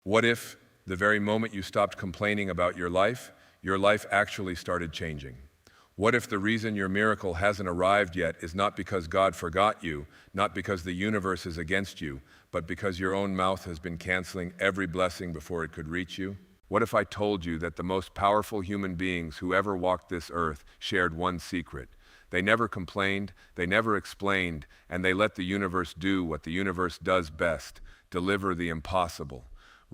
What if the very moment you stopped complaining about your life actually started changing? What if the reason your miracle hasn't arrived yet is not because God forgot you, not because the universe is against you, but because your own mouth has been canceling every blessing before it could reach you? What if I told you that the most powerful human beings who ever walked this earth shared one secret? They never complained, they never explained, and they let the universe do what the universe does best: deliver the impossible.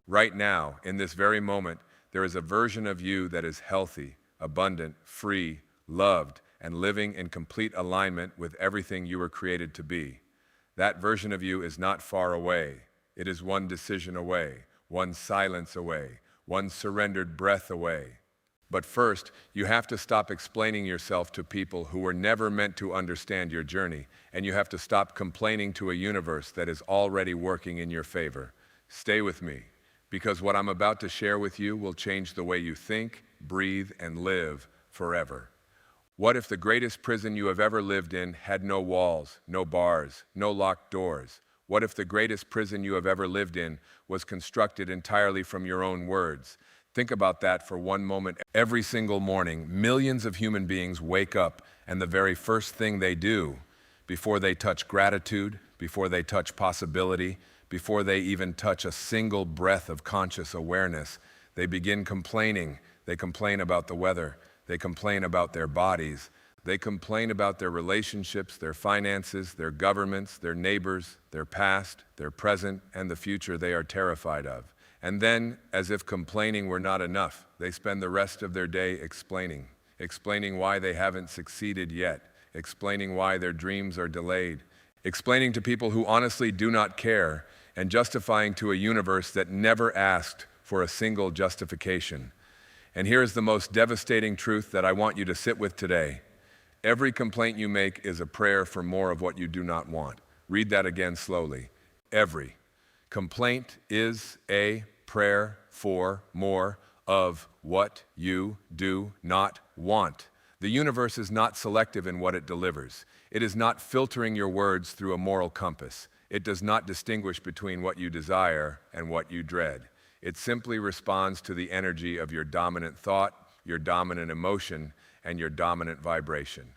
Right now, in this very moment, there is a version of you that is healthy, abundant, free, loved, and living in complete alignment with everything you were created to be. That version of you is not far away. It is one decision away, one silence away, one surrendered breath away. But first, you have to stop explaining yourself to people who were never meant to understand your journey, and you have to stop complaining to a universe that is already working in your favor. Stay with me, because what I'm about to share with you will change the way you think, breathe, and live forever. What if the greatest prison you have ever lived in had no walls, no bars, no locked doors? What if the greatest prison you have ever lived in was constructed entirely from your own words? Think about that for one moment. Every single morning, millions of human beings wake up, and the very first thing they do, before they touch gratitude, before they touch possibility, before they even touch a single breath of conscious awareness, they begin complaining. They complain about the weather. They complain about their bodies. They complain about their relationships, their finances, their governments, their neighbors, their past, their present, and the future they are terrified of. And then, as if complaining were not enough, they spend the rest of their day explaining why they haven't succeeded yet, explaining why their dreams are delayed, explaining to people who honestly do not care, and justifying to a universe that never asked for a single justification. And here is the most devastating truth that I want you to sit with today. Every complaint you make is a prayer for more of what you do not want. Read that again slowly. Every complaint is a prayer for more of what you do not want. The universe is not selective in what it delivers. It is not filtering your words through a moral compass. It does not distinguish between what you desire and what you dread. It simply responds to the energy of your dominant thought, your dominant emotion, and your dominant vibration.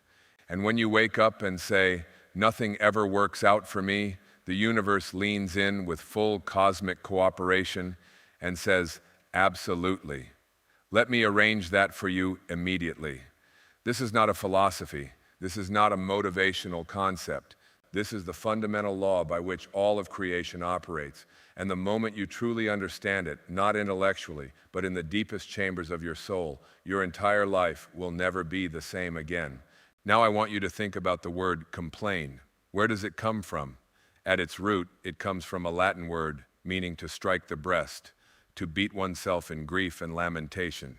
And when you wake up and say, "Nothing ever works out for me," the universe leans in with full cosmic cooperation and says, "Absolutely. Let me arrange that for you immediately." This is not a philosophy. This is not a motivational concept. This is the fundamental law by which all of creation operates. And the moment you truly understand it, not intellectually, but in the deepest chambers of your soul, your entire life will never be the same again. Now I want you to think about the word complain. Where does it come from? At its root, it comes from a Latin word meaning to strike the breast, to beat oneself in grief and lamentation.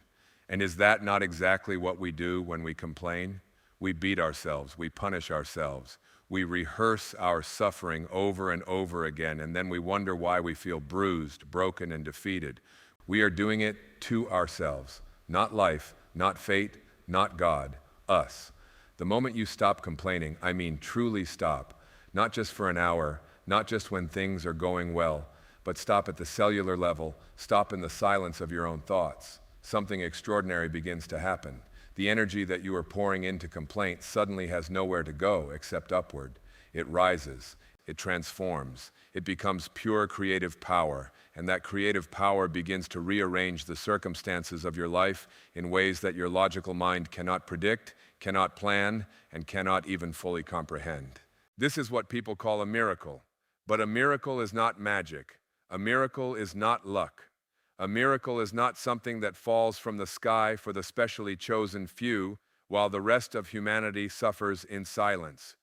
And is that not exactly what we do when we complain? We beat ourselves, we punish ourselves. We rehearse our suffering over and over again, and then we wonder why we feel bruised, broken, and defeated. We are doing it to ourselves, not life, not fate, not God, us. The moment you stop complaining, I mean truly stop, not just for an hour, not just when things are going well, but stop at the cellular level, stop in the silence of your own thoughts. Something extraordinary begins to happen. The energy that you are pouring into complaint suddenly has nowhere to go except upward. It rises, it transforms, it becomes pure creative power, and that creative power begins to rearrange the circumstances of your life in ways that your logical mind cannot predict, cannot plan, and cannot even fully comprehend. This is what people call a miracle. But a miracle is not magic. A miracle is not luck. A miracle is not something that falls from the sky for the specially chosen few, while the rest of humanity suffers in silence.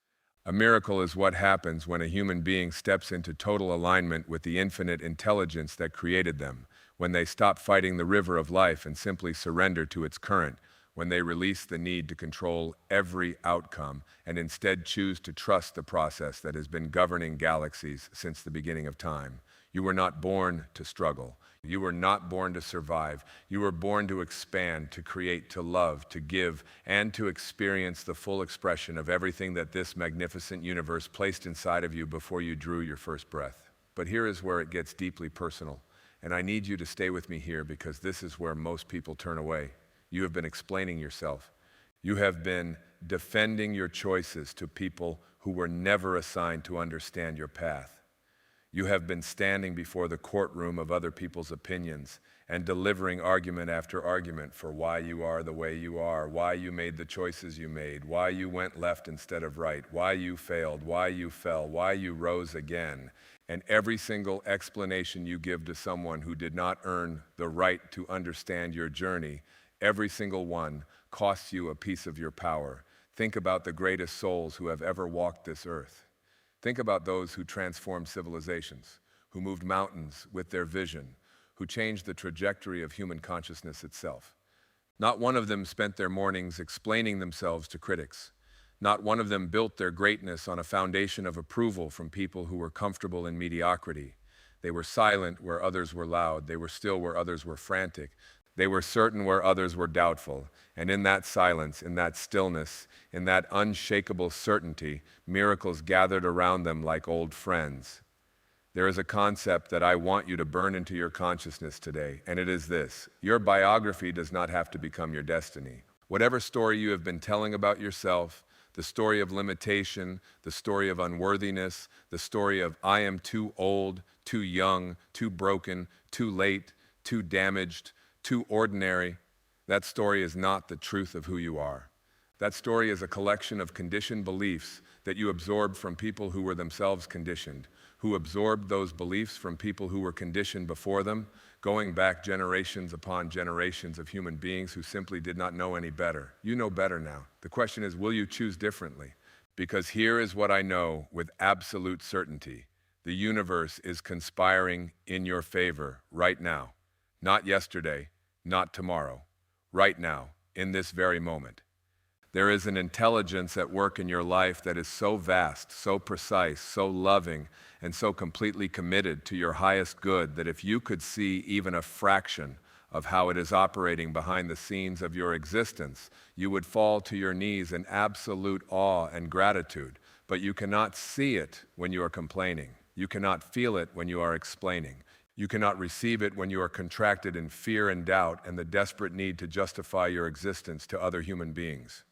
A miracle is what happens when a human being steps into total alignment with the infinite intelligence that created them, when they stop fighting the river of life and simply surrender to its current, when they release the need to control every outcome and instead choose to trust the process that has been governing galaxies since the beginning of time. You were not born to struggle. You were not born to survive. You were born to expand, to create, to love, to give, and to experience the full expression of everything that this magnificent universe placed inside of you before you drew your first breath. But here is where it gets deeply personal. And I need you to stay with me here because this is where most people turn away. You have been explaining yourself. You have been defending your choices to people who were never assigned to understand your path. You have been standing before the courtroom of other people's opinions and delivering argument after argument for why you are the way you are, why you made the choices you made, why you went left instead of right, why you failed, why you fell, why you rose again. And every single explanation you give to someone who did not earn the right to understand your journey, every single one costs you a piece of your power. Think about the greatest souls who have ever walked this earth. Think about those who transformed civilizations, who moved mountains with their vision, who changed the trajectory of human consciousness itself. Not one of them spent their mornings explaining themselves to critics. Not one of them built their greatness on a foundation of approval from people who were comfortable in mediocrity. They were silent where others were loud. They were still where others were frantic. They were certain where others were doubtful. And in that silence, in that stillness, in that unshakable certainty, miracles gathered around them like old friends. There is a concept that I want you to burn into your consciousness today, and it is this: your biography does not have to become your destiny. Whatever story you have been telling about yourself, the story of limitation, the story of unworthiness, the story of I am too old, too young, too broken, too late, too damaged, too ordinary, that story is not the truth of who you are. That story is a collection of conditioned beliefs that you absorbed from people who were themselves conditioned, who absorbed those beliefs from people who were conditioned before them, going back generations upon generations of human beings who simply did not know any better. You know better now. The question is, will you choose differently? Because here is what I know with absolute certainty. The universe is conspiring in your favor right now. Not yesterday, not tomorrow. Right now, in this very moment. There is an intelligence at work in your life that is so vast, so precise, so loving, and so completely committed to your highest good that if you could see even a fraction of how it is operating behind the scenes of your existence, you would fall to your knees in absolute awe and gratitude. But you cannot see it when you are complaining. You cannot feel it when you are explaining. You cannot receive it when you are contracted in fear and doubt and the desperate need to justify your existence to other human beings.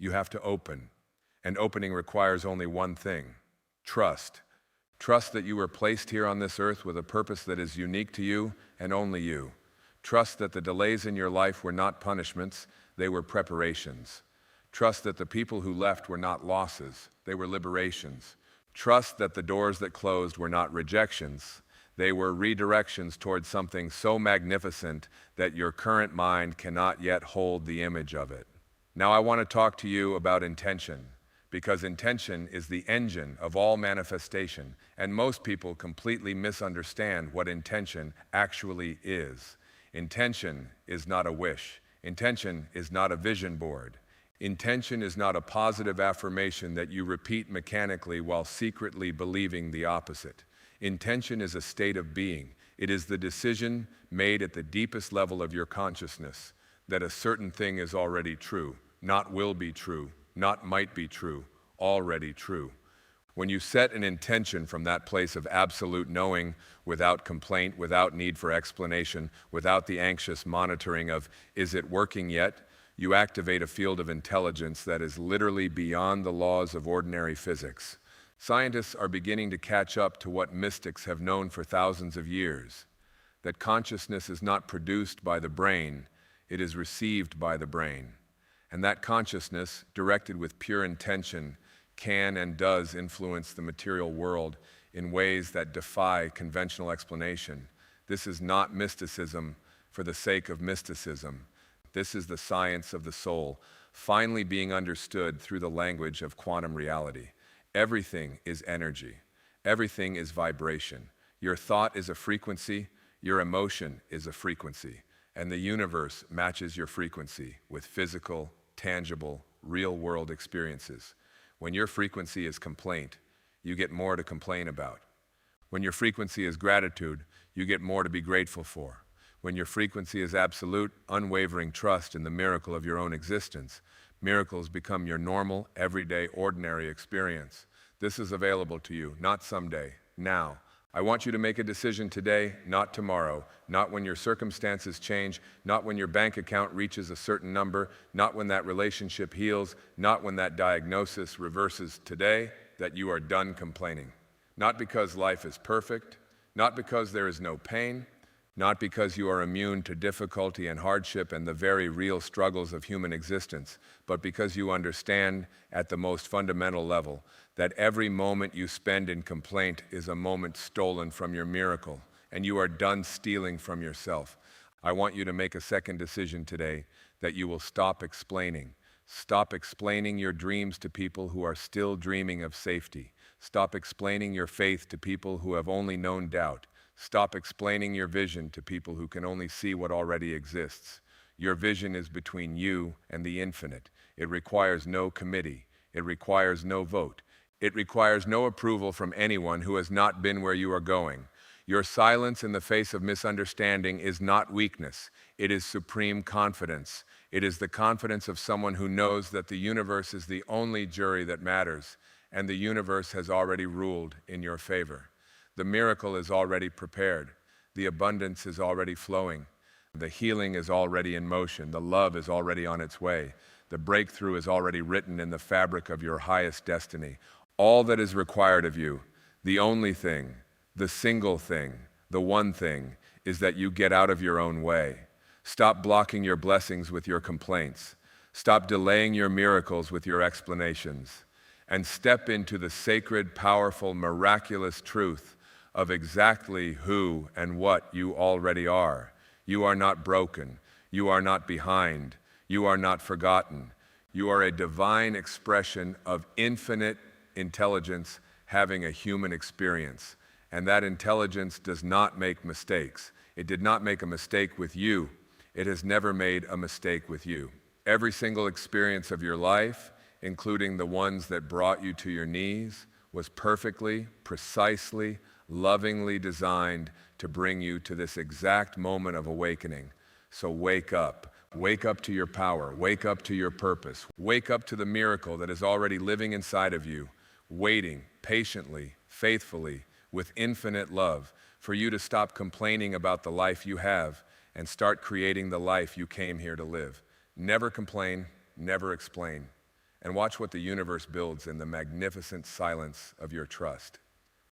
You have to open, and opening requires only one thing: trust. Trust that you were placed here on this earth with a purpose that is unique to you and only you. Trust that the delays in your life were not punishments, they were preparations. Trust that the people who left were not losses, they were liberations. Trust that the doors that closed were not rejections, they were redirections towards something so magnificent that your current mind cannot yet hold the image of it. Now I want to talk to you about intention, because intention is the engine of all manifestation, and most people completely misunderstand what intention actually is. Intention is not a wish. Intention is not a vision board. Intention is not a positive affirmation that you repeat mechanically while secretly believing the opposite. Intention is a state of being. It is the decision made at the deepest level of your consciousness that a certain thing is already true, not will be true, not might be true, already true. When you set an intention from that place of absolute knowing, without complaint, without need for explanation, without the anxious monitoring of, is it working yet? You activate a field of intelligence that is literally beyond the laws of ordinary physics. Scientists are beginning to catch up to what mystics have known for thousands of years, that consciousness is not produced by the brain, it is received by the brain. And that consciousness, directed with pure intention, can and does influence the material world in ways that defy conventional explanation. This is not mysticism for the sake of mysticism. This is the science of the soul, finally being understood through the language of quantum reality. Everything is energy. Everything is vibration. Your thought is a frequency. Your emotion is a frequency. And the universe matches your frequency with physical, tangible, real-world experiences. When your frequency is complaint, you get more to complain about. When your frequency is gratitude, you get more to be grateful for. When your frequency is absolute, unwavering trust in the miracle of your own existence, miracles become your normal, everyday, ordinary experience. This is available to you, not someday, now. I want you to make a decision today, not tomorrow, not when your circumstances change, not when your bank account reaches a certain number, not when that relationship heals, not when that diagnosis reverses. Today, that you are done complaining. Not because life is perfect, not because there is no pain, not because you are immune to difficulty and hardship and the very real struggles of human existence, but because you understand at the most fundamental level that every moment you spend in complaint is a moment stolen from your miracle, and you are done stealing from yourself. I want you to make a second decision today that you will stop explaining. Stop explaining your dreams to people who are still dreaming of safety. Stop explaining your faith to people who have only known doubt. Stop explaining your vision to people who can only see what already exists. Your vision is between you and the infinite. It requires no committee. It requires no vote. It requires no approval from anyone who has not been where you are going. Your silence in the face of misunderstanding is not weakness. It is supreme confidence. It is the confidence of someone who knows that the universe is the only jury that matters, and the universe has already ruled in your favor. The miracle is already prepared. The abundance is already flowing. The healing is already in motion. The love is already on its way. The breakthrough is already written in the fabric of your highest destiny. All that is required of you, the only thing, the single thing, the one thing, is that you get out of your own way. Stop blocking your blessings with your complaints. Stop delaying your miracles with your explanations. And step into the sacred, powerful, miraculous truth of exactly who and what you already are. You are not broken. You are not behind. You are not forgotten. You are a divine expression of infinite intelligence having a human experience. And that intelligence does not make mistakes. It did not make a mistake with you. It has never made a mistake with you. Every single experience of your life, including the ones that brought you to your knees, was perfectly, precisely, lovingly designed to bring you to this exact moment of awakening. So wake up. Wake up to your power. Wake up to your purpose. Wake up to the miracle that is already living inside of you, waiting patiently, faithfully, with infinite love for you to stop complaining about the life you have and start creating the life you came here to live. Never complain, never explain, and watch what the universe builds in the magnificent silence of your trust.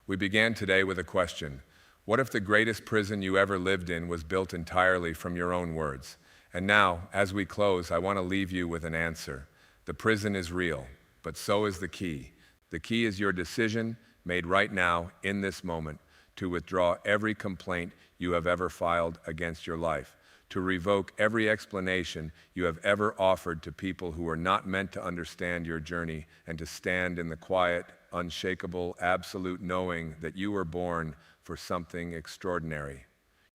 We began today with a question. What if the greatest prison you ever lived in was built entirely from your own words? And now, as we close, I want to leave you with an answer. The prison is real, but so is the key. The key is your decision made right now, in this moment, to withdraw every complaint you have ever filed against your life, to revoke every explanation you have ever offered to people who are not meant to understand your journey, and to stand in the quiet, unshakable, absolute knowing that you were born for something extraordinary.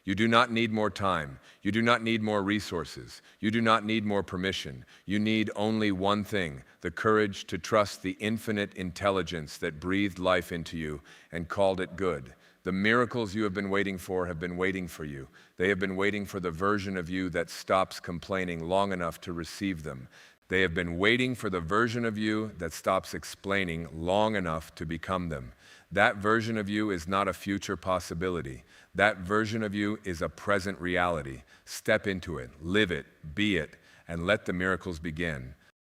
You do not need more time. You do not need more resources. You do not need more permission. You need only one thing, the courage to trust the infinite intelligence that breathed life into you and called it good. The miracles you have been waiting for have been waiting for you. They have been waiting for the version of you that stops complaining long enough to receive them. They have been waiting for the version of you that stops explaining long enough to become them. That version of you is not a future possibility. That version of you is a present reality. Step into it, live it, be it, and let the miracles begin.